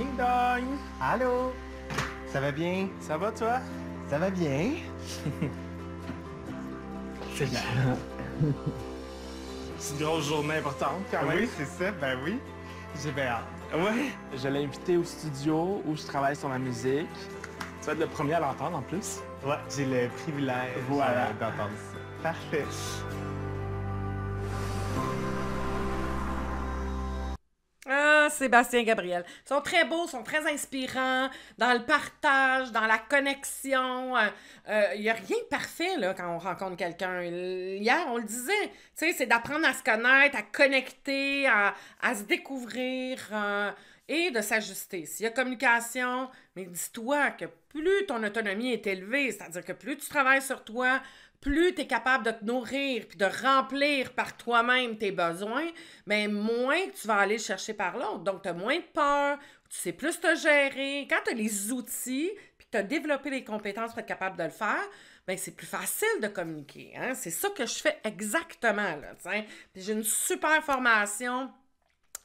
Ding dong! Allô? Ça va bien? Ça va, toi? Ça va bien? C'est bien. C'est une grosse journée importante, quand même. Oui, c'est ça, ben oui. J'ai bien hâte. Ouais. Je l'ai invité au studio où je travaille sur ma musique. Tu vas être le premier à l'entendre, en plus. Ouais, j'ai le privilège d'entendre ça. Parfait. Ah, Sébastien Gabriel. Ils sont très beaux, sont très inspirants dans le partage, dans la connexion. Il n'y a rien de parfait là, quand on rencontre quelqu'un. Hier, on le disait, tu sais, c'est d'apprendre à se connaître, à connecter, à se découvrir et de s'ajuster. S'il y a communication, mais dis-toi que plus ton autonomie est élevée, c'est-à-dire que plus tu travailles sur toi, plus tu es capable de te nourrir puis de remplir par toi-même tes besoins, mais moins tu vas aller chercher par l'autre. Donc, tu as moins de peur, tu sais plus te gérer. Quand tu as les outils puis que tu as développé les compétences pour être capable de le faire, bien, c'est plus facile de communiquer. Hein? C'est ça que je fais exactement. Là, puis j'ai une super formation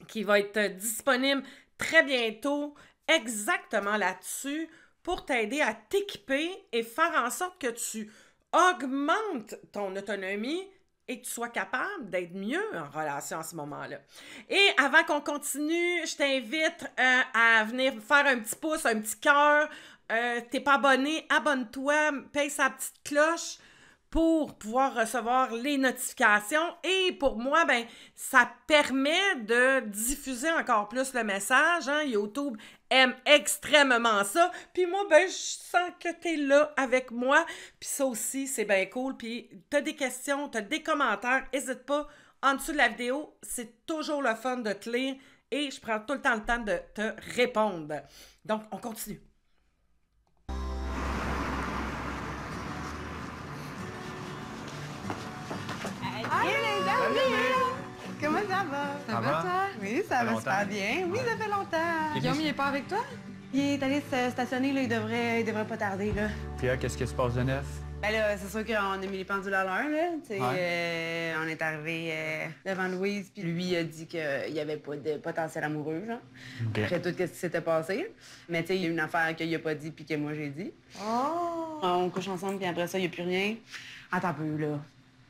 qui va être disponible très bientôt, exactement là-dessus, pour t'aider à t'équiper et faire en sorte que tu augmente ton autonomie et que tu sois capable d'être mieux en relation à ce moment-là. Et avant qu'on continue, je t'invite à venir faire un petit pouce, un petit cœur. T'es pas abonné, abonne-toi, paye sa petite cloche pour pouvoir recevoir les notifications. Et pour moi, ben, ça permet de diffuser encore plus le message. Hein? YouTube aime extrêmement ça. Puis moi, ben, je sens que t'es là avec moi. Puis ça aussi, c'est bien cool. Puis t'as des questions, t'as des commentaires, n'hésite pas. En dessous de la vidéo, c'est toujours le fun de te lire et je prends tout le temps de te répondre. Donc, on continue. Comment ça va? Ça va, toi? Oui, ça va longtemps. super bien. Oui, ça fait longtemps. Guillaume, il est pas avec toi? Il est allé se stationner, là, il devrait pas tarder, là. Puis là, qu'est-ce qui se passe de neuf? Ben là, c'est sûr qu'on a mis les pendules à l'heure, là. Tu sais, on est arrivé devant Louise, puis lui a dit qu'il n'y avait pas de potentiel amoureux, genre. OK. Après tout ce qui s'était passé. Mais tu sais, il y a une affaire qu'il a pas dit, puis que moi j'ai dit. Oh! On couche ensemble, puis après ça, il n'y a plus rien. Attends un peu, là.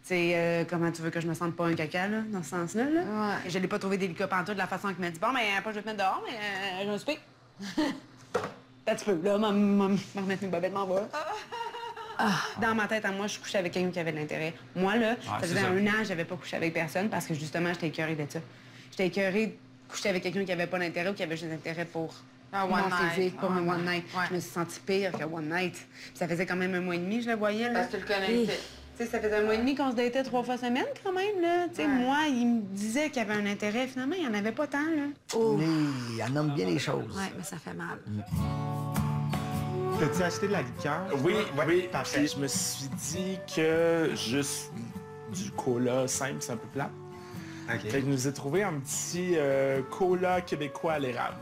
Tu sais, comment tu veux que je me sente pas un caca, là, dans ce sens-là, là? Ouais. Je l'ai pas trouvé délicat pantoute de la façon qu'il m'a dit, bon, mais pas je vais te mettre dehors, mais j'ai un souper. Un petit peu, là, m'en remettre mes bobettes, m'en va. Dans ma tête, à moi, je couchais avec quelqu'un qui avait de l'intérêt. Moi, là, ça faisait un an que j'avais pas couché avec personne parce que, justement, j'étais écœurée de ça. J'étais écœurée de coucher avec quelqu'un qui avait pas d'intérêt ou qui avait juste d'intérêt pour Un mon one night. physique, pour un one night. Ouais. Je me suis sentie pire que one night. Puis ça faisait quand même 1 mois et demi, je le voyais, là. Parce que tu le connaissais. Tu sais, ça faisait 1 mois et demi qu'on se datait 3 fois semaine, quand même, là. Tu sais, Ouais. moi, il me disait qu'il y avait un intérêt. Finalement, il n'y en avait pas tant, là. Oh. Oui, elle nomme bien les choses. Ouais, mais ça fait mal. T'as-tu acheté de la liqueur? Oui, Ouais, oui. parfait. Puis je me suis dit que juste du cola simple, c'est un peu plat. OK. Fait que je nous ai trouvé un petit cola québécois à l'érable.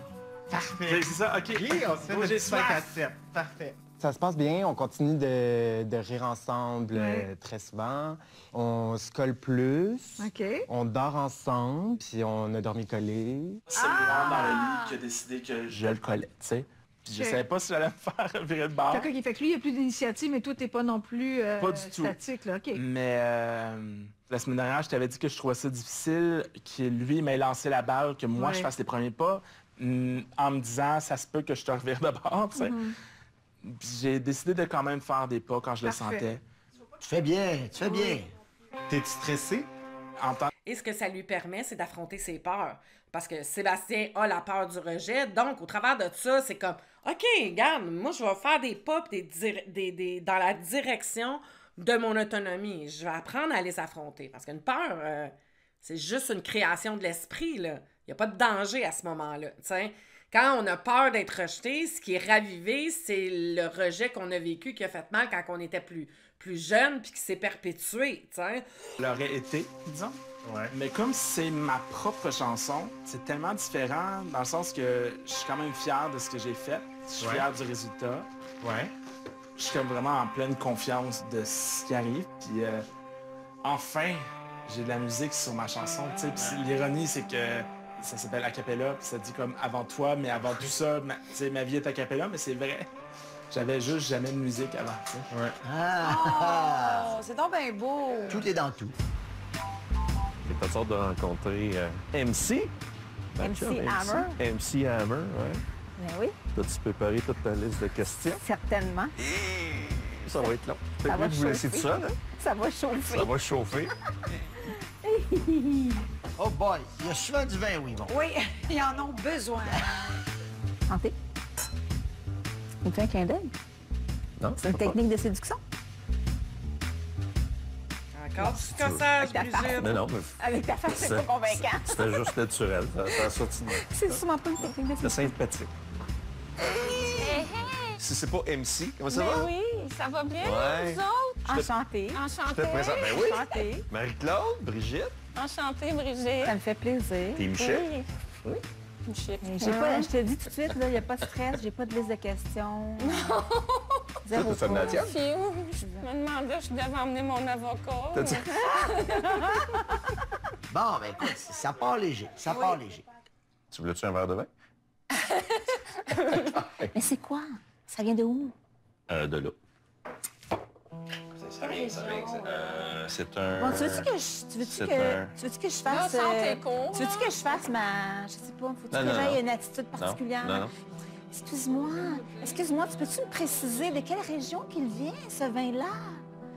Parfait. C'est ça, OK. Oui, on se fait Moi, notre j'ai petit 5 à soif. 7. Parfait. Ça se passe bien, on continue de rire ensemble très souvent. On se colle plus. OK. On dort ensemble, puis on a dormi collés. C'est moi dans le lit qui a décidé que je le collais, tu sais. Puis je Ok. savais pas si j'allais me faire virer de bord. Quelqu'un qui fait que lui, il n'y a plus d'initiative, mais toi, t'es pas non plus Pas du tout. statique, là. OK. Mais la semaine dernière, je t'avais dit que je trouvais ça difficile, que lui m'ait lancé la balle, que moi, Ouais. je fasse les premiers pas, en me disant, ça se peut que je te revire de bord, tu sais. Puis j'ai décidé de quand même faire des pas quand je Parfait. le sentais. Tu fais bien, tu fais bien. T'es-tu stressé? En tant Et ce que ça lui permet, c'est d'affronter ses peurs. Parce que Sébastien a la peur du rejet. Donc, au travers de ça, c'est comme, OK, regarde, moi, je vais faire des pas dans la direction de mon autonomie. Je vais apprendre à les affronter. Parce qu'une peur, c'est juste une création de l'esprit, là. Il n'y a pas de danger à ce moment-là, tu sais. Quand on a peur d'être rejeté, ce qui est ravivé, c'est le rejet qu'on a vécu qui a fait mal quand on était plus jeune puis qui s'est perpétué, tu sais. l'aurait été, disons. Ouais. Mais comme c'est ma propre chanson, c'est tellement différent dans le sens que je suis quand même fier de ce que j'ai fait. Je suis Ouais. fier du résultat. Ouais. Je suis comme vraiment en pleine confiance de ce qui arrive. Puis enfin, j'ai de la musique sur ma chanson. Tu sais. Puis l'ironie, c'est que ça s'appelle a cappella, puis ça dit comme avant toi, mais avant tout ça, ma vie est a cappella, mais c'est vrai. J'avais juste jamais de musique avant, tu sais. Ouais. Oh, c'est donc bien beau. Tout est dans tout. J'ai pas sorte de rencontrer MC. MC Hammer. MC Hammer, ouais. Ben oui, T'as-tu préparé toute ta liste de questions? certainement. Ça va être long. Ça Peut-être va mieux de vous laisser tout chauffer. seul, hein? Ça va chauffer. Ça va chauffer. Oh boy, il y a souvent du vin, oui, bon. Oui, ils en ont besoin. Santé. Il me fait un clin d'œil. Non, C'est une technique de séduction. Encore du cossage, Ta face. Brigitte. Non, mais Avec ta face, c'est Ça- pas convaincant. c'était juste naturel. Ça a sorti de moi. C'est souvent pas une technique de C'est séduction. sympathique. Si c'est pas MC, comment ça Ben va? oui, ça va bien, Ouais. vous autres? Enchantée. Je Enchantée. te présente. Ben oui. Enchantée. Marie-Claude, Brigitte, Enchantée, Brigitte. Ça me fait plaisir. t'es Michel. Oui. Michel. J'ai pas, je te dis tout de suite, il n'y a pas de stress, j'ai pas de liste de questions. Zéro Toi, t'as de la pause. tienne? Fiou, je me demandais si je devais emmener mon avocat. T'as dit- Bon, ben écoute, ça part léger. Ça part léger. Tu voulais-tu un verre de vin? Mais c'est quoi? Ça vient de où? De l'eau. Ça vient. C'est un... Bon, tu veux-tu que C'est je fasse... Là, sans tes cours, tu veux-tu que je fasse ma... Je sais pas, faut-tu Non, que non, j'aille non. une attitude particulière? Non, non. Excuse-moi, tu peux-tu me préciser de quelle région qu'il vient, ce vin-là?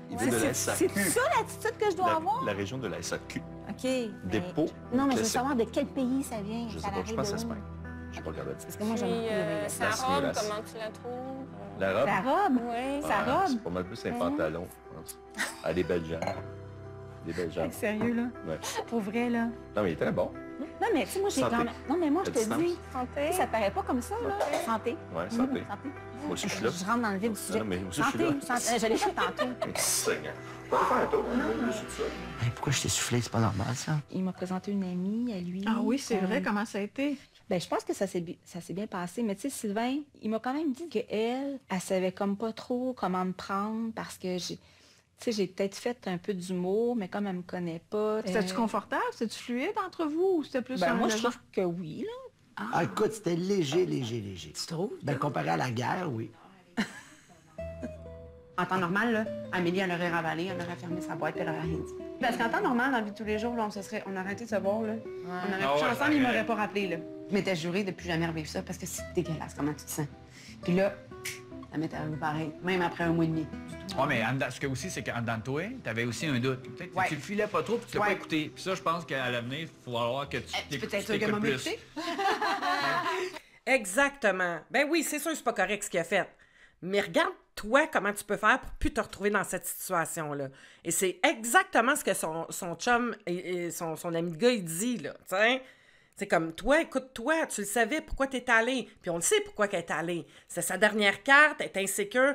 Il vient de la C'est SAQ. ça l'attitude que je dois avoir? La région de la SAQ. OK. mais- Dépôt Non, mais je veux classique. savoir de quel pays ça vient. Je sais ça pas, je arrive pense de à où? Espagne. Je pas regardé. Parce que moi, j'aime Puis, beaucoup les vins. sa La robe, Simolas. comment tu la trouves? La robe? Sa robe? Oui. Sa robe? C'est pas mal plus un pantalon, je pense. Ah, des belles jambes. Des belles jambes. Sérieux, là? Ouais. Pour vrai, là? Non, mais il est très bon. Non, mais tu sais, moi, j'ai Santé. quand même... Non, mais moi, je À te distance. dis, Santé. ça paraît pas comme ça, là. Santé. Ouais, santé. Santé. Moi aussi, je suis là. Je rentre dans le vif du sujet. Non, mais moi aussi, je suis là. Santé. Je l'ai fait tantôt. Seigneur. On va faire un tour. Je suis tout seul. Hey, pourquoi je t'ai soufflé? C'est pas normal, ça. Il m'a présenté une amie à lui. Ah oui, c'est vrai, comment ça a été? Ben, je pense que ça s'est bien passé. Mais tu sais, Sylvain, il m'a quand même dit qu'elle, elle savait comme pas trop comment me prendre parce que j'ai peut-être fait un peu d'humour, mais comme elle me connaît pas. C'était-tu confortable? C'était-tu fluide entre vous ou c'était plus Ben, un moi, je léger? trouve que oui, là. Ah, écoute, c'était léger, léger, léger. Tu trouves? Ben, comparé à la guerre, oui. En temps normal, là, Amélie, elle aurait ravalé, elle aurait fermé sa boîte, puis elle aurait rien dit. Parce qu'en temps normal, dans la vie de tous les jours, là, on aurait arrêté de se voir, là. On aurait couché ensemble, il m'aurait pas rappelé, là. Je m'étais juré de plus jamais revivre ça parce que c'est dégueulasse comment tu te sens. Puis là, ça m'était arrivé pareil, même après 1 mois et demi. Oui, mais ce que aussi, c'est qu'en dedans de toi, tu avais aussi un doute. Peut-être que Ouais. tu le filais pas trop puis tu l'as Ouais. pas écouté. Puis ça, je pense qu'à l'avenir, il faut falloir que tu Tu peux t'écoutes être sûr qu'elle m'a plus. écouté? Exactement. Ben oui, c'est sûr que c'est pas correct ce qu'il a fait. Mais regarde, toi, comment tu peux faire pour plus te retrouver dans cette situation-là. Et c'est exactement ce que son chum et son ami de gars, il dit, là. T'sais? C'est comme, toi, écoute-toi, tu le savais pourquoi t'es allé. Puis on le sait pourquoi qu'elle est allée. C'est sa dernière carte, elle est insécure.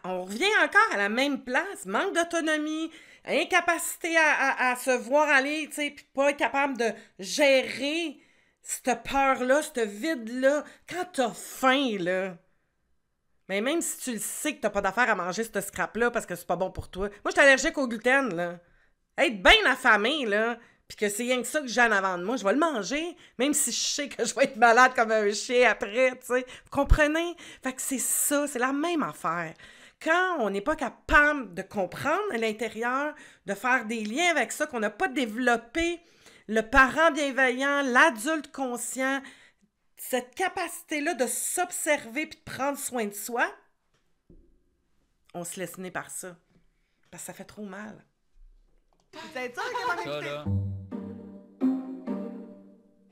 On revient encore à la même place. Manque d'autonomie, incapacité à se voir aller, tu sais, puis pas être capable de gérer cette peur-là, ce vide-là. Quand t'as faim, là, mais même si tu le sais que t'as pas d'affaire à manger ce scrap-là parce que c'est pas bon pour toi. Moi, je suis allergique au gluten, là. Être bien affamé, là, puis que c'est rien que ça que j'ai en avant de moi, je vais le manger, même si je sais que je vais être malade comme un chien après, tu sais. Vous comprenez? Fait que c'est ça, c'est la même affaire. Quand on n'est pas capable de comprendre à l'intérieur, de faire des liens avec ça, qu'on n'a pas développé le parent bienveillant, l'adulte conscient, cette capacité-là de s'observer puis de prendre soin de soi, on se laisse mener par ça. Parce que ça fait trop mal. Vous êtes sûr que Ça, là.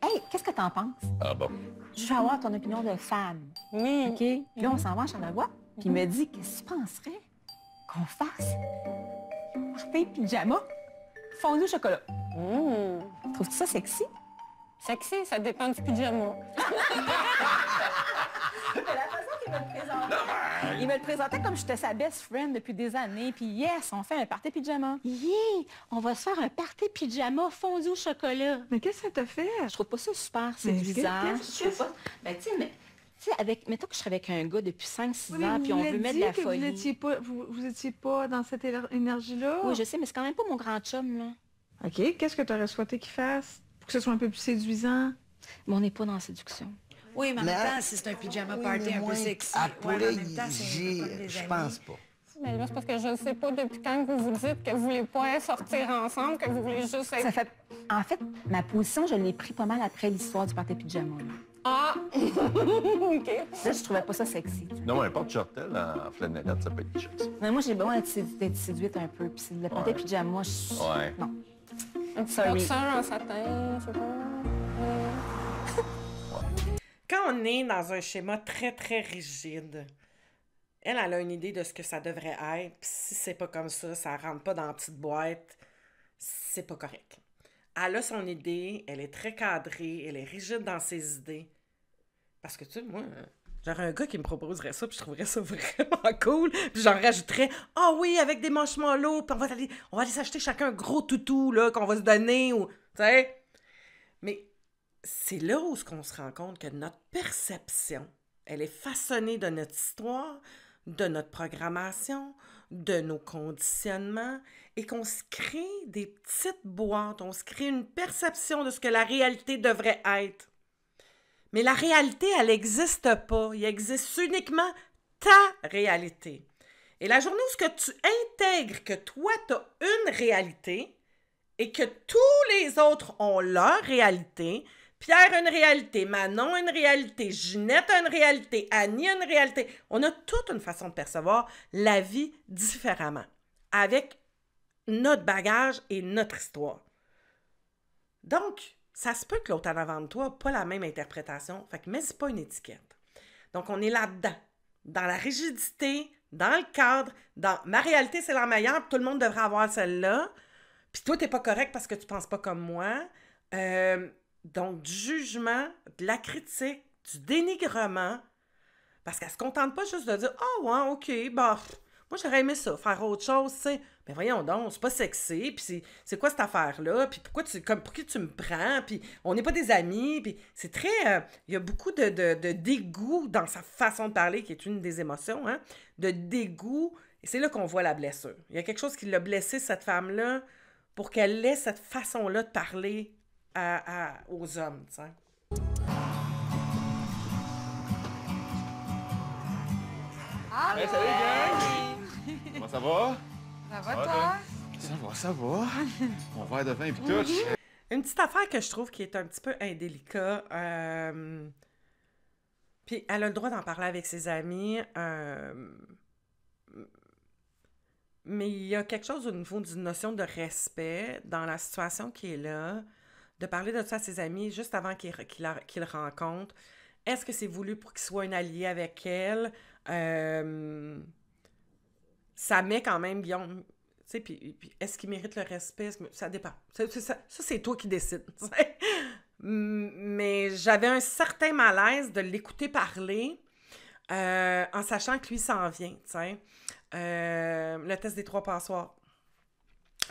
Hey, qu'est-ce que t'en penses? Ah bon. Je veux avoir ton opinion de femme. Oui. OK? Puis là, on s'en va à Charlevoix. Puis il me dit, qu'est-ce que tu penserais qu'on fasse? Party pyjama, fondu au chocolat. Trouves-tu ça sexy? Sexy, ça dépend du pyjama. Il me le présentait comme j'étais sa best friend depuis des années. Puis yes, on fait un party pyjama. Yeah! On va se faire un party pyjama fondu au chocolat. Mais qu'est-ce que ça t'a fait? Je trouve pas ça super Mais séduisant. qu'est-ce que Je trouve pas... Ben, tu sais, mais... Tu sais, mettons que je serais avec un gars depuis 5-6 Oui, ans, mais puis on vous veut l'avez mettre dit de la que folie. vous étiez pas dans cette énergie-là? Oui, je sais, mais c'est quand même pas mon grand chum, là. OK, qu'est-ce que tu aurais souhaité qu'il fasse pour que ce soit un peu plus séduisant? Mais on n'est pas dans la séduction. Oui, mais en même Mais- temps, si c'est un pyjama Oui, party mais un peu moi, sexy, elle ouais, mais en pourrait même temps, c'est y- comme des je amis. pense pas. Mais là, c'est parce que je ne sais pas depuis quand vous vous dites que vous voulez pas sortir ensemble, que vous voulez juste être... Ça fait... En fait, ma position, je l'ai pris pas mal après l'histoire du party pyjama. Là. Ah! OK. Là, je trouvais pas ça sexy. Non, un porte-shortel en flanellette, ça peut être sexy. Mais moi, j'ai besoin d'être séduite un peu. Puis le party pyjama, je... Ouais. Non. Un petit Sorry. boxeur en satin, je sais pas. Quand on est dans un schéma très, très rigide, elle a une idée de ce que ça devrait être. Puis si c'est pas comme ça rentre pas dans la petite boîte, c'est pas correct. Elle a son idée, elle est très cadrée, elle est rigide dans ses idées. Parce que, tu sais, moi, j'aurais un gars qui me proposerait ça, puis je trouverais ça vraiment cool. Puis j'en rajouterais, ah oui, avec des marshmallows, puis on va aller s'acheter chacun un gros toutou, là, qu'on va se donner, ou, tu sais. Mais c'est là où on se rend compte que notre perception, elle est façonnée de notre histoire, de notre programmation, de nos conditionnements, et qu'on se crée des petites boîtes, on se crée une perception de ce que la réalité devrait être. Mais la réalité, elle n'existe pas. Il existe uniquement ta réalité. Et la journée où ce que tu intègres que toi, tu as une réalité et que tous les autres ont leur réalité, Pierre a une réalité, Manon a une réalité, Ginette a une réalité, Annie a une réalité. On a toute une façon de percevoir la vie différemment, avec notre bagage et notre histoire. Donc, ça se peut que l'autre en avant de toi n'a pas la même interprétation, fait que mets-y pas une étiquette. Donc, on est là-dedans, dans la rigidité, dans le cadre, dans ma réalité, c'est la meilleure, puis tout le monde devrait avoir celle-là, puis toi, t'es pas correct parce que tu penses pas comme moi. Donc, du jugement, de la critique, du dénigrement, parce qu'elle se contente pas juste de dire « Ah ouais, OK, bah, moi j'aurais aimé ça, faire autre chose, tu sais. » Mais voyons donc, c'est pas sexy, puis c'est quoi cette affaire-là, puis pourquoi tu me prends, puis on n'est pas des amis, puis c'est très... il y a beaucoup de dégoût dans sa façon de parler, qui est une des émotions, hein, de dégoût, et c'est là qu'on voit la blessure. Il y a quelque chose qui l'a blessée, cette femme-là, pour qu'elle ait cette façon-là de parler aux hommes, tu sais. Allô? Hey, salut, gang! Comment ça va? Ça va, toi? Ça va. Mon verre de vin et tout. Une petite affaire que je trouve qui est un petit peu indélicat, puis elle a le droit d'en parler avec ses amis, mais il y a quelque chose au niveau d'une notion de respect dans la situation qui est là, de parler de ça à ses amis juste avant qu'il le rencontre. Est-ce que c'est voulu pour qu'il soit un allié avec elle? Ça met quand même, Guillaume, tu sais, puis est-ce qu'il mérite le respect? Ça dépend. Ça c'est toi qui décides. T'sais. Mais j'avais un certain malaise de l'écouter parler en sachant que lui s'en vient, tu sais. Le test des 3 passoires.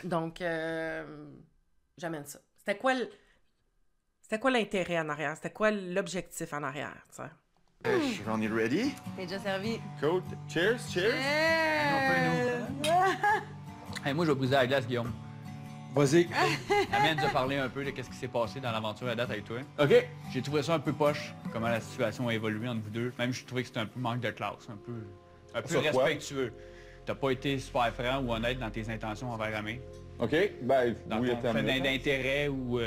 Donc, j'amène ça. C'était quoi l'intérêt en arrière? C'était quoi l'objectif en arrière, tu sais? On est ready? T'es déjà servi. Cool. Cheers, cheers. Hey, moi, je vais briser la glace, Guillaume. Vas-y. Amène nous a parlé un peu de ce qui s'est passé dans l'aventure à date avec toi. OK. J'ai trouvé ça un peu poche, comment la situation a évolué entre vous deux. Même, je trouvais que c'était un peu manque de classe, un peu Sur quoi? respectueux. T'as pas été super franc ou honnête dans tes intentions envers Amé. OK. Ben, Dans oui, ton fait attends. d'intérêt ou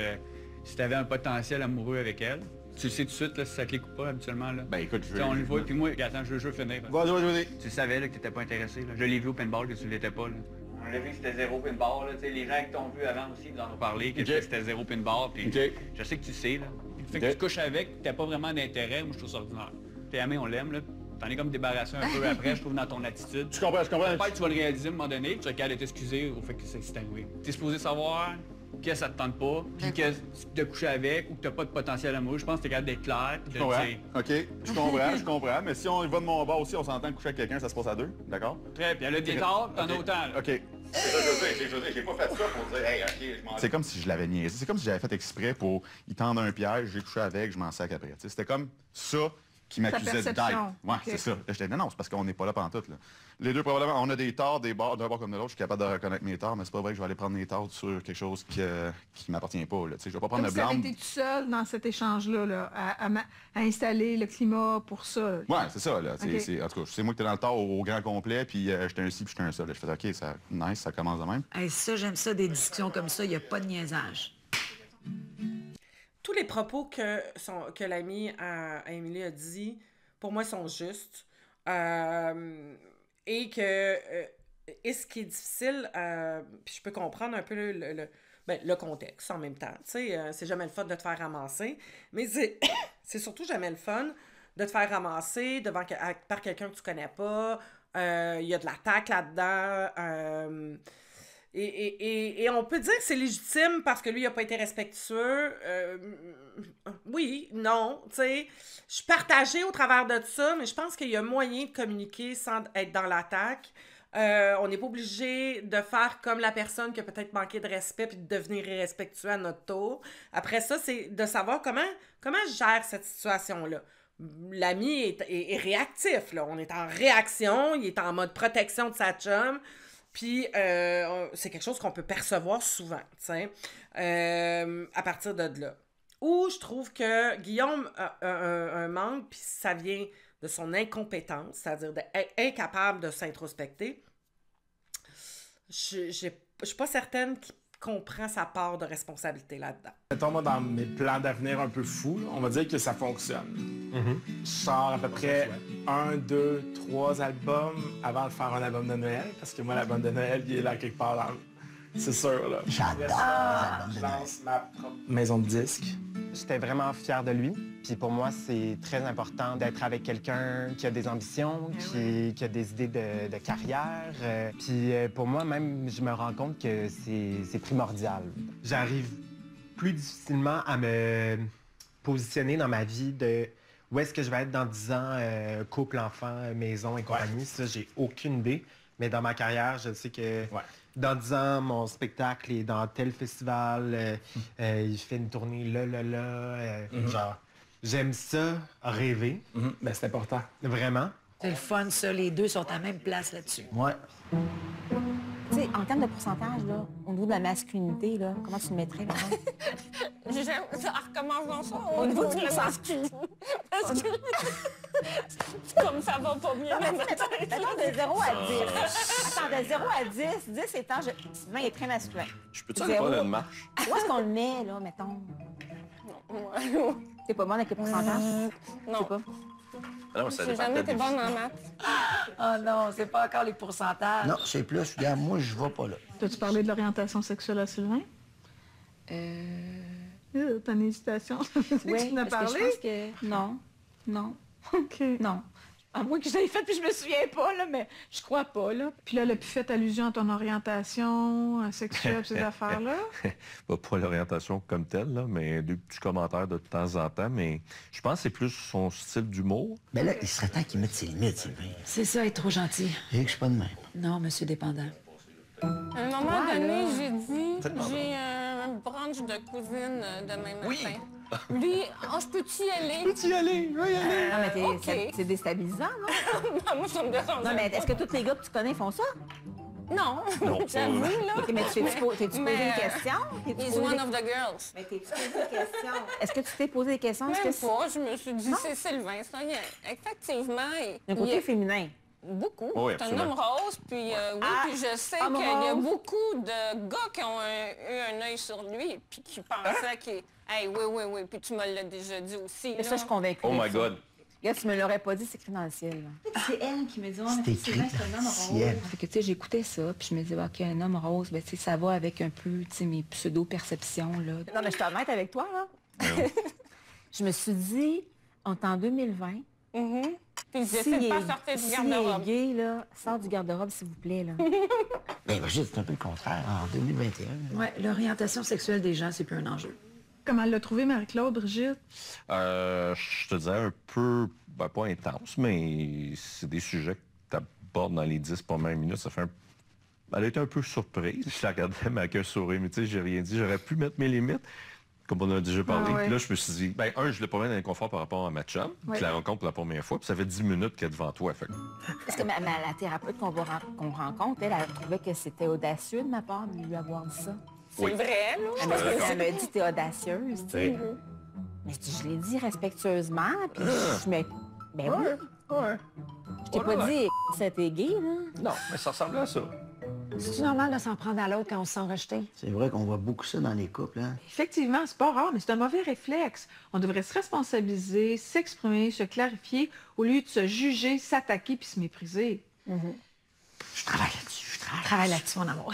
si t'avais un potentiel amoureux avec elle. Tu le sais tout de suite là, si ça clique ou pas habituellement. Là. Ben, écoute, je T'sais, vais... on le voit, puis moi, attends, je veux finir. là. Vas-y. Tu savais là, que t'étais pas intéressé. Là. Je l'ai vu au pinball que tu l'étais pas. Là. On l'a vu que c'était zéro pinball. Là. Les gens qui t'ont vu avant aussi, ils en ont parlé, que c'était zéro pinball. Puis je sais que tu sais. Là. Fait que tu couches avec, t'as pas vraiment d'intérêt, moi je trouve ça ordinaire. T'es Amé, on l'aime. Là. T'en es comme débarrassé un peu après, je trouve, dans ton attitude. Je comprends. Peut-être que tu vas le réaliser à un moment donné, puis tu vas être capable de t'excuser au fait que c'est arrivé. T'es supposé savoir que ça te tente pas, puis que tu as couché avec ou que t'as pas de potentiel amoureux. Je pense que t'es capable d'être clair. Je comprends. OK. Je comprends. Mais si on y va de mon bord aussi, on s'entend que coucher avec quelqu'un, ça se passe à 2. D'accord? Très bien. Le détard, t'en as autant. Là. OK. J'ai pas fait ça pour dire, hey, OK, je m'en... C'est comme si je l'avais niaisé. C'est comme si j'avais fait exprès pour y tendre un piège, j'ai couché avec, je m'en sac après. T'sais, c'était comme ça, qui m'accusait d'être. perception. Ouais, Ok. c'est ça. Là, j'étais non, c'est parce qu'on n'est pas là pantoute. Là. Les deux, probablement, on a des torts d'un bord comme de l'autre. Je suis capable de reconnaître mes torts, mais c'est pas vrai que je vais aller prendre mes torts sur quelque chose qui m'appartient pas. Là. Tu sais, je vais pas prendre Comme le si t'avais blâme. été tout seul dans cet échange-là, là, à installer le climat pour ça. là. Ouais, c'est ça. Là. Ok. En tout cas, c'est moi qui étais dans le tort au grand complet, puis j'étais un ci, puis j'étais un ça. Là. Je faisais OK, ça, nice, ça commence de même. Hey, ça, j'aime ça, des discussions comme ça, il n'y a pas de niaisage. Tous les propos que l'ami à Émilie a dit, pour moi, sont justes. Et ce qui est difficile, puis je peux comprendre un peu le contexte en même temps. Tu sais, c'est jamais le fun de te faire ramasser, mais c'est surtout jamais le fun de te faire ramasser par quelqu'un que tu connais pas. Il y a de l'attaque là-dedans. Et on peut dire que c'est légitime parce que lui, il n'a pas été respectueux. Oui, non, tu sais. Je suis partagée au travers de ça, mais je pense qu'il y a moyen de communiquer sans être dans l'attaque. On n'est pas obligé de faire comme la personne qui a peut-être manqué de respect puis de devenir irrespectueux à notre tour. Après ça, c'est de savoir comment je gère cette situation-là. L'ami est réactif, là. On est en réaction, il est en mode protection de sa chum. Puis, c'est quelque chose qu'on peut percevoir souvent, tu sais, à partir de là. Où je trouve que Guillaume a un manque, puis ça vient de son incompétence, c'est-à-dire d'être incapable de s'introspecter. Je suis pas certaine qu'il comprend sa part de responsabilité là-dedans. Mettons, moi, dans mes plans d'avenir un peu fous, là, on va dire que ça fonctionne. Je sors à peu près 1, 2, 3 albums avant de faire un album de Noël, parce que moi, l'album de Noël, il est là quelque part dans... C'est sûr, là. J'adore. Je lance ma propre maison de disques. J'étais vraiment fier de lui. Puis pour moi, c'est très important d'être avec quelqu'un qui a des ambitions, qui a des idées de carrière. Puis pour moi, même, je me rends compte que c'est primordial. J'arrive plus difficilement à me positionner dans ma vie de où est-ce que je vais être dans 10 ans, couple, enfant, maison et compagnie. Ça, j'ai aucune idée. Mais dans ma carrière, je sais que... Dans 10 ans, mon spectacle est dans tel festival, il fait une tournée là. Genre, j'aime ça, rêver. Ben, c'est important. Vraiment. C'est le fun, ça. Les deux sont à la même place là-dessus. Ouais. Tu sais, en termes de pourcentage, là, au niveau de la masculinité, là, comment tu le mettrais, là? Recommence dans ça. Au niveau du masculin. Parce que... comme ça va pas bien. Non, mais mettons de 0 à 10. Attends, de 0 à 10, 10 étant... Sylvain est très masculin. Je peux-tu aller prendre une marche? Où est-ce qu'on le met, là, mettons? T'es pas bonne avec le pourcentage? Non. Pas. Ah non, ça J'ai dépend jamais de la été bonne en définition. maths. Oh non, c'est pas encore les pourcentages. Non, c'est plus. Regarde, moi, je vais pas là. T'as-tu parlé de l'orientation sexuelle à Sylvain? T'as une hésitation? Oui, tu en as parce que parlé? je pense que... Non. OK. Non. À moins que je l'ai fait puis je me souviens pas, là, mais je crois pas, là. Puis là, elle a pu fait allusion à ton orientation sexuelle, ces affaires-là. Pas l'orientation comme telle, là, mais des petits commentaires de temps en temps. Mais je pense que c'est plus son style d'humour. Mais là, il serait temps qu'il mette ses limites, Sylvain. C'est ça, être trop gentil. Et que je suis pas de même. Non, monsieur dépendant. À un moment donné, j'ai dit, j'ai un brunch de cousine demain matin. Oui. Lui, je peux-tu y aller? Peux-tu y aller? Oui, y aller. Non, mais OK. c'est déstabilisant, non? Non, moi, ça me dérange. Non, mais est-ce que tous les gars que tu connais font ça? Non, Non, j'avoue, là. OK, mais t'es-tu posé une question? He's one of the girls. Mais t'es-tu posé des questions? Est-ce que tu t'es posé des questions? Même pas, je me suis dit, c'est Sylvain. Ça, effectivement, Un côté féminin. Beaucoup. Oui, c'est un absolument. homme rose, puis puis je sais homme qu'il y a rose. beaucoup de gars qui ont eu un œil sur lui, puis qui pensaient qu'il... Hey, oui, puis tu me l'as déjà dit aussi. Mais ça, je suis convaincue. Oh de my ça. God. Regarde, tu me l'aurais pas dit, c'est écrit dans le ciel. là. C'est elle qui me dit, C'est écrit dans le ciel. Fait que, tu sais, j'écoutais ça, puis je me disais, OK, un homme rose, ben, tu sais, ça va avec un peu, tu sais, mes pseudo-perceptions, là. Non, mais je suis honnête avec toi, là. Je me suis dit, on est en 2020. Puis j'essaie de pas sortir du garde-robe. S'il est gay, là, sors du garde-robe, s'il vous plaît, là. Ben, Brigitte, c'est un peu le contraire. En 2021. Ouais, l'orientation sexuelle des gens, c'est plus un enjeu. Comment elle l'a trouvé, Marie-Claude, Brigitte? Je te dirais un peu, ben, pas intense, mais c'est des sujets que tu abordes dans les 10 premières minutes. Ça fait Elle a été un peu surprise. Je la regardais, mais avec un sourire. Mais tu sais, j'ai rien dit. J'aurais pu mettre mes limites. comme on a déjà parlé. Ah ouais. Puis là, je me suis dit, ben, je voulais pas mettre d'inconfort par rapport à ma chum, Ouais. qui la rencontre pour la première fois, puis ça fait 10 minutes qu'elle est devant toi. Fait. Parce que la thérapeute qu'on rencontre, elle trouvait que c'était audacieux de ma part de lui avoir dit ça. C'est vrai, là. Elle m'a dit, t'es audacieuse, tu sais. Mais je l'ai dit respectueusement, puis je me... Ben oui. Je t'ai pas dit, c'était gay, là. Non, mais ça ressemble à ça. C'est normal de s'en prendre à l'autre quand on se sent rejeté. C'est vrai qu'on voit beaucoup ça dans les couples, hein? Effectivement, c'est pas rare, mais c'est un mauvais réflexe. On devrait se responsabiliser, s'exprimer, se clarifier, au lieu de se juger, s'attaquer puis se mépriser. Je travaille là-dessus, Travaille là-dessus, mon amour.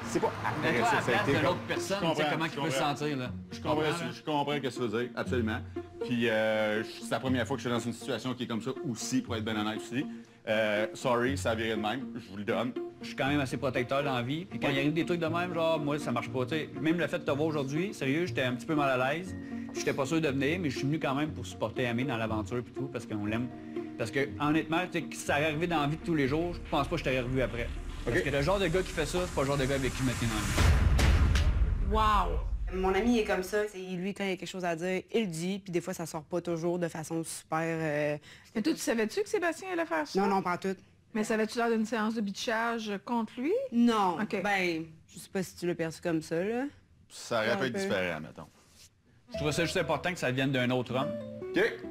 C'est pas Mais toi, à la place de comme- l'autre personne, Je tu sais comprends, comment il peut se sentir, là. Je comprends ce que tu veux dire, absolument. Puis c'est la première fois que je suis dans une situation qui est comme ça aussi, pour être bien honnête aussi. Sorry, ça a viré de même, je vous le donne. Je suis quand même assez protecteur dans la vie. Puis quand il arrive des trucs de même, genre, moi, ça marche pas. T'sais, même le fait de te voir aujourd'hui, sérieux, j'étais un petit peu mal à l'aise. J'étais pas sûr de venir, mais je suis venu quand même pour supporter Amé dans l'aventure et tout, parce qu'on l'aime. Parce que, honnêtement, si ça arrivait arrivé dans la vie de tous les jours, je pense pas que je t'aurais revu après. Parce que le genre de gars qui fait ça, c'est pas le genre de gars avec qui je me tiens dans la vie. Wow! Mon ami est comme ça. C'est lui, quand il y a quelque chose à dire, il le dit. Puis des fois, ça sort pas toujours de façon super... Mais toi, tu savais-tu que Sébastien allait faire ça? Non, pas tout. Mais savais-tu lors d'une séance de bitchage contre lui? Non. OK. Ben, je sais pas si tu l'as perçu comme ça, là. Ça aurait pu être différent, mettons. Je trouve ça juste important que ça vienne d'un autre homme.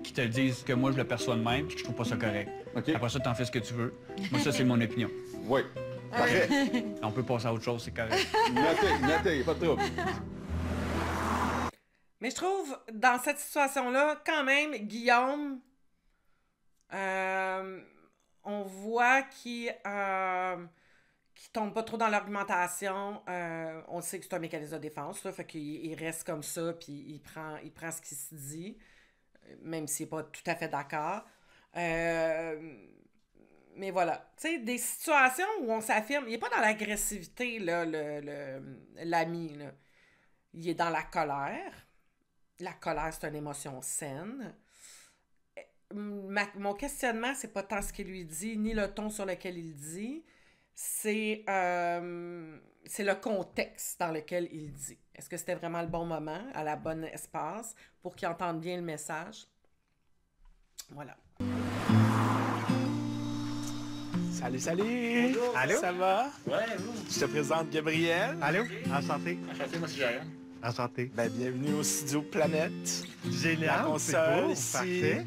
Qui te le dise que moi, je le perçois de même, puis que je trouve pas ça correct. Après ça, t'en fais ce que tu veux. Moi, ça, c'est mon opinion. Oui. Parfait. On peut passer à autre chose, c'est correct. Notez, pas de trouble. Mais je trouve, dans cette situation-là, quand même, Guillaume, on voit qu'il tombe pas trop dans l'argumentation. On sait que c'est un mécanisme de défense, là, fait qu'il reste comme ça, puis il prend ce qui se dit, même s'il n'est pas tout à fait d'accord. Mais voilà. Tu sais, des situations où on s'affirme, il n'est pas dans l'agressivité, là, l'ami, là. Il est dans la colère. La colère, c'est une émotion saine. Mon questionnement, c'est pas tant ce qu'il lui dit, ni le ton sur lequel il dit, c'est le contexte dans lequel il dit. Est-ce que c'était vraiment le bon moment, à la bonne espace, pour qu'il entende bien le message? Voilà. Salut, salut! Bonjour. Allô? Ça va? Ouais, vous? Je te présente Gabriel. Allô? Enchanté. Enchanté, moi c'est Jaron. Enchanté. Ben, bienvenue au studio Planète. Génial, La c'est console beau, ici. parfait.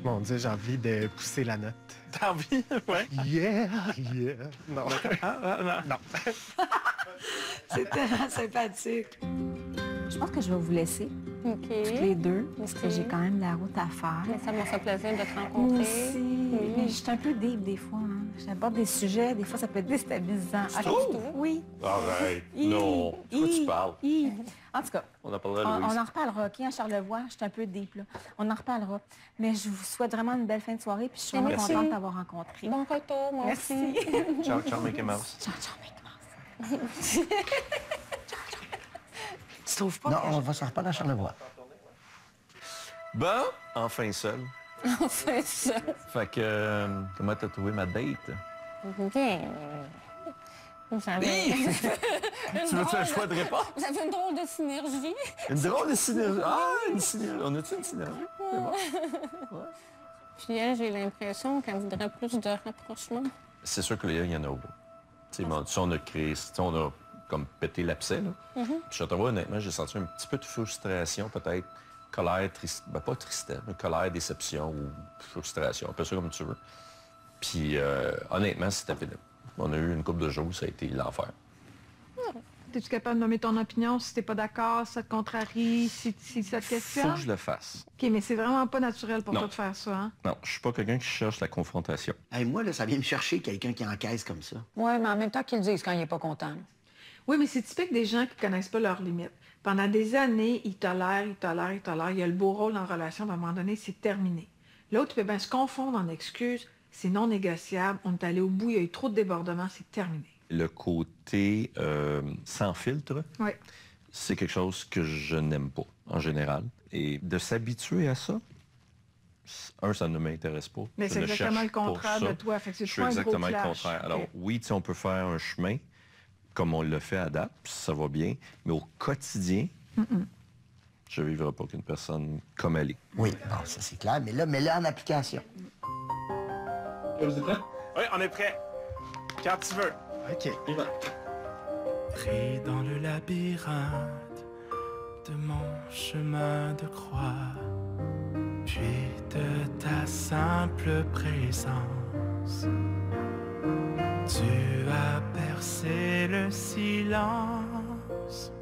Mon Dieu, j'ai envie de pousser la note. T'as envie? Ouais. Yeah! Non. Non. C'est tellement sympathique. Je pense que je vais vous laisser, OK. toutes les deux, parce que j'ai quand même de la route à faire. Mais ça m'a fait plaisir de te Moi rencontrer. aussi. Mais je suis un peu deep des fois. Hein. J'aborde des sujets, des fois ça peut être déstabilisant. Tu trouves? Oui. Arrête. Hi. Non. De quoi tu parles? Hi. En tout cas, On en parlera à Louise. on en reparlera, OK, à Charlevoix? Je suis un peu deep, là. On en reparlera. Mais je vous souhaite vraiment une belle fin de soirée, puis je suis vraiment Merci. contente de t'avoir rencontré. Bon retour, moi Merci. aussi. Ciao, ciao, Mickey Mouse. Ciao, ciao, Mickey Mouse. Tu trouves pas? Non, on va s'en reparler à Charlevoix. Bon, enfin seul. C'est ça. Fait que, comment t'as trouvé ma date? Bien. Vous avez... Tu veux-tu un choix de réponse? Vous avez une drôle de synergie. Une drôle de synergie. Ah, une synergie. On a-tu une synergie? C'est bon. Puis elle, j'ai l'impression qu'elle voudrait plus de rapprochement. C'est sûr que là, il y en a au bout. Tu sais, on a créé, on a comme pété l'abcès, là. Puis je te vois, honnêtement, j'ai senti un petit peu de frustration, peut-être. Colère, tristesse, pas tristesse, mais colère, déception ou frustration, appelle ça comme tu veux. Puis honnêtement, c'était pénible. On a eu une couple de jours, ça a été l'enfer. Es-tu capable de nommer ton opinion si t'es pas d'accord, si ça te contrarie, si ça te Faut questionne? que je le fasse. OK, mais c'est vraiment pas naturel pour Non. toi de faire ça, hein? Non, je suis pas quelqu'un qui cherche la confrontation. Hey, moi, là, ça vient me chercher quelqu'un qui encaisse comme ça. Oui, mais en même temps qu'ils le disent quand il n'est pas content. Oui, mais c'est typique des gens qui connaissent pas leurs limites. Pendant des années, ils tolèrent. Il y a le beau rôle en relation, à un moment donné, c'est terminé. L'autre peut bien se confondre en excuses, c'est non négociable, on est allé au bout, il y a eu trop de débordements, c'est terminé. Le côté sans filtre, Oui. c'est quelque chose que je n'aime pas, en général. Et de s'habituer à ça, ça ne m'intéresse pas. Mais Je c'est ne exactement cherche le contraire pas ça. de toi, fait que c'est Je suis pas un gros exactement le clash. contraire. Alors, OK. oui, on peut faire un chemin, comme on le fait à date, puis ça va bien, mais au quotidien, Je ne vivrai pas qu'une personne comme elle est. Oui, bon, ça c'est clair, mais là, mets-le en application. Vous êtes prêts? Oui, on est prêts. Quand tu veux. OK. On y va. Pris dans le labyrinthe de mon chemin de croix, puis de ta simple présence, tu as percé le silence.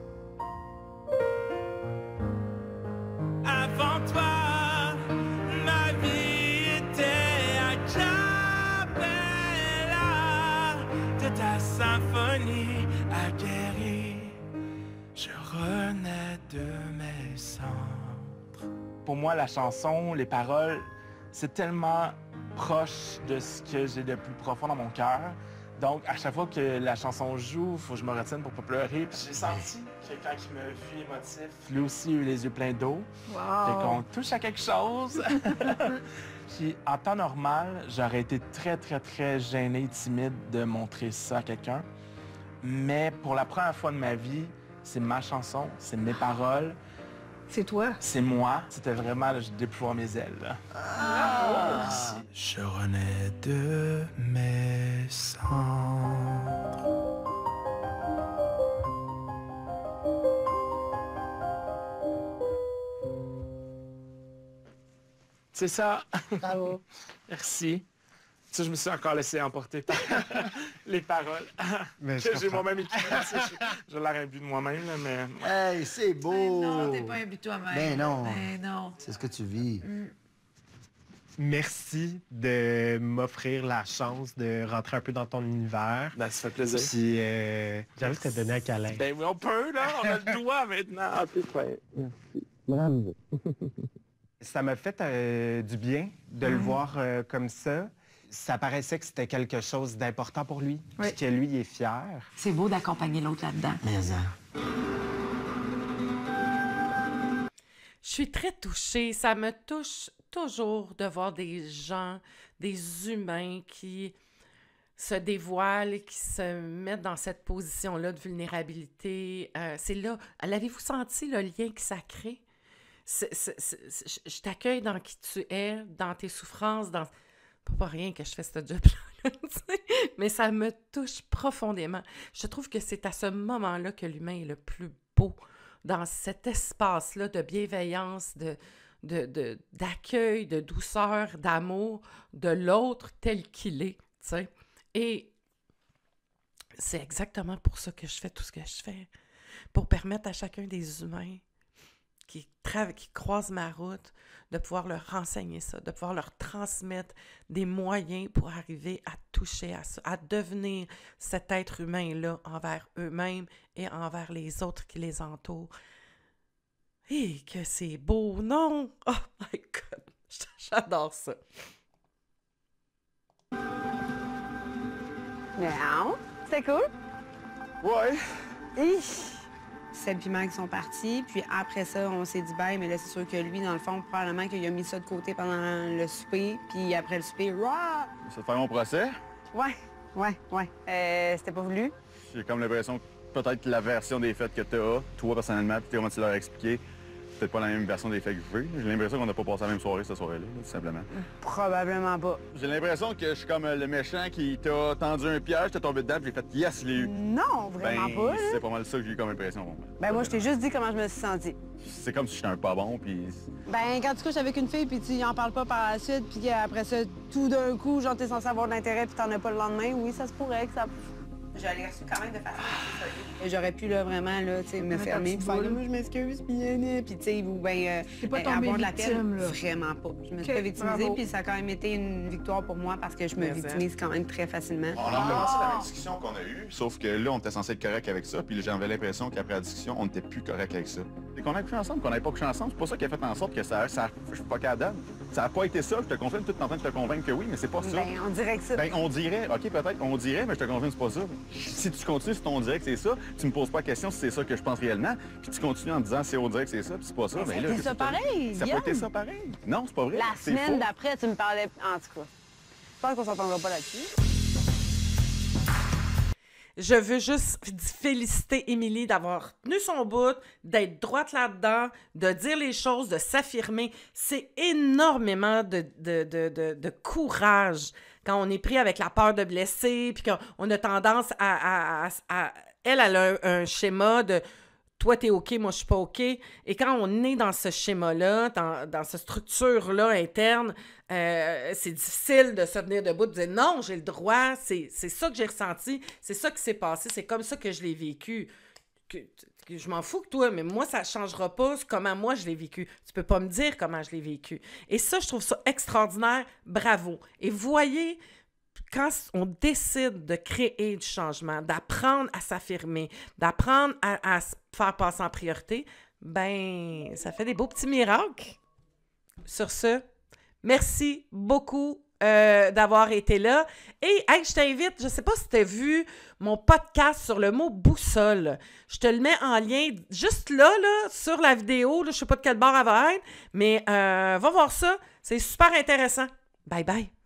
Avant toi, ma vie était a cappella. De ta symphonie aguerrie, je renais de mes cendres. Pour moi, la chanson, les paroles, c'est tellement proche de ce que j'ai de plus profond dans mon cœur. Donc, à chaque fois que la chanson joue, il faut que je me retienne pour pas pleurer. Puis j'ai senti que quand il m'a vu émotif, lui aussi a eu les yeux pleins d'eau. Wow. Fait qu'on touche à quelque chose. Puis en temps normal, j'aurais été très gêné, timide de montrer ça à quelqu'un. Mais pour la première fois de ma vie, c'est ma chanson, c'est mes paroles. C'est toi. C'est moi. C'était vraiment, là, je déploie mes ailes. Là. Ah. Je renais de mes cendres. C'est ça. Bravo. Merci. Ça, je me suis encore laissé emporter par les paroles Mais je que j'ai comprends. moi-même écrites. Je l'aurais bu de moi-même, là, mais... Hey, c'est beau! Non, t'es pas un but toi-même. Ben non. Ben non. C'est ce que tu vis. Merci de m'offrir la chance de rentrer un peu dans ton univers. Ben, ça fait plaisir. Puis j'ai envie de te donner un câlin. Ben oui, on peut, là. On a le doigt maintenant. Ah, t'es prêt. Merci. Bravo. Ça m'a fait du bien de le voir comme ça. Ça paraissait que c'était quelque chose d'important pour lui, puis que lui, il est fier. C'est beau d'accompagner l'autre là-dedans. Mais ça. Je suis très touchée. Ça me touche toujours de voir des gens, des humains qui se dévoilent et qui se mettent dans cette position-là de vulnérabilité. C'est là. L'avez-vous senti le lien que ça crée? Je t'accueille dans qui tu es, dans tes souffrances, dans... Pas rien que je fais ce job-là, mais ça me touche profondément. Je trouve que c'est à ce moment-là que l'humain est le plus beau, dans cet espace-là de bienveillance, d'accueil, de douceur, d'amour de l'autre tel qu'il est, tu sais. Et c'est exactement pour ça que je fais tout ce que je fais, pour permettre à chacun des humains qui croisent ma route, de pouvoir leur renseigner ça, de pouvoir leur transmettre des moyens pour arriver à toucher à ça, à devenir cet être humain-là envers eux-mêmes et envers les autres qui les entourent. Et que c'est beau, non? Oh my God! J'adore ça. Non, c'était cool? Ouais. Seb et Max sont partis, puis après ça, on s'est dit bye, mais là, c'est sûr que lui, dans le fond, probablement qu'il a mis ça de côté pendant le souper, puis après le souper, rah! Ça te faire mon procès? Ouais. C'était pas voulu? J'ai comme l'impression que peut-être la version des faits que tu as, toi personnellement, puis comment tu leur as expliqué, peut-être pas la même version des faits que je veux. J'ai l'impression qu'on n'a pas passé la même soirée cette soirée-là, tout simplement. Probablement pas. J'ai l'impression que je suis comme le méchant qui t'a tendu un piège, t'es tombé dedans, puis j'ai fait yes, il l'a eu. Non, vraiment pas, là. C'est pas mal ça que j'ai eu comme impression. Ben moi, je t'ai juste dit comment je me suis sentie. C'est comme si j'étais un pas bon, puis... Ben, quand tu couches avec une fille, puis tu en parles pas par la suite, puis après ça, tout d'un coup, genre, t'es censé avoir de l'intérêt, puis t'en as pas le lendemain, oui, ça se pourrait que ça... Je l'ai reçu quand même de façon... J'aurais pu, là, vraiment, là, tu sais, me fermer, puis faire, moi, je m'excuse, puis tu sais, ou bien avoir de la peine. Vraiment pas. Je me suis pas victimisée, puis ça a quand même été une victoire pour moi, parce que je me victimise quand même très facilement. On a recommencé la même discussion qu'on a eue, sauf que là, on était censé être correct avec ça, puis j'avais l'impression qu'après la discussion, on n'était plus correct avec ça. Et qu'on a couché ensemble, qu'on n'avait pas couché ensemble, c'est pas ça qui a fait en sorte que ça je suis pas capable. Ça n'a pas été ça, je te confirme, tout en train de te convaincre que oui, mais c'est pas ça. Ben, on dirait que ça. Ben, on dirait, OK, peut-être, on dirait, mais je te confirme, c'est pas ça. Si tu continues sur ton direct, c'est ça, tu me poses pas la question si c'est ça que je pense réellement, puis tu continues en disant c'est au direct, c'est ça, puis c'est pas ça, ben là... C'est ça pareil, Ça peut être ça pareil. Non, c'est pas vrai. La c'est semaine faux. d'après, tu me parlais... En tout cas, je pense qu'on s'entendra pas là-dessus. Je veux juste féliciter Émilie d'avoir tenu son bout, d'être droite là-dedans, de dire les choses, de s'affirmer. C'est énormément de courage quand on est pris avec la peur de blesser, puis qu'on a tendance à elle a un schéma de toi, t'es OK, moi, je suis pas OK. Et quand on est dans ce schéma-là, dans cette structure-là interne, c'est difficile de se tenir debout, de dire non, j'ai le droit, c'est ça que j'ai ressenti, c'est ça qui s'est passé, c'est comme ça que je l'ai vécu. Je m'en fous que toi, mais moi, ça ne changera pas comment moi je l'ai vécu. Tu peux pas me dire comment je l'ai vécu. Et ça, je trouve ça extraordinaire. Bravo. Et voyez, quand on décide de créer du changement, d'apprendre à s'affirmer, d'apprendre à se faire passer en priorité, ben, ça fait des beaux petits miracles. Sur ce, merci beaucoup d'avoir été là. Et hey, je t'invite, je ne sais pas si tu as vu mon podcast sur le mot boussole. Je te le mets en lien juste là sur la vidéo. Là, je ne sais pas de quel bord elle va être, mais va voir ça. C'est super intéressant. Bye bye.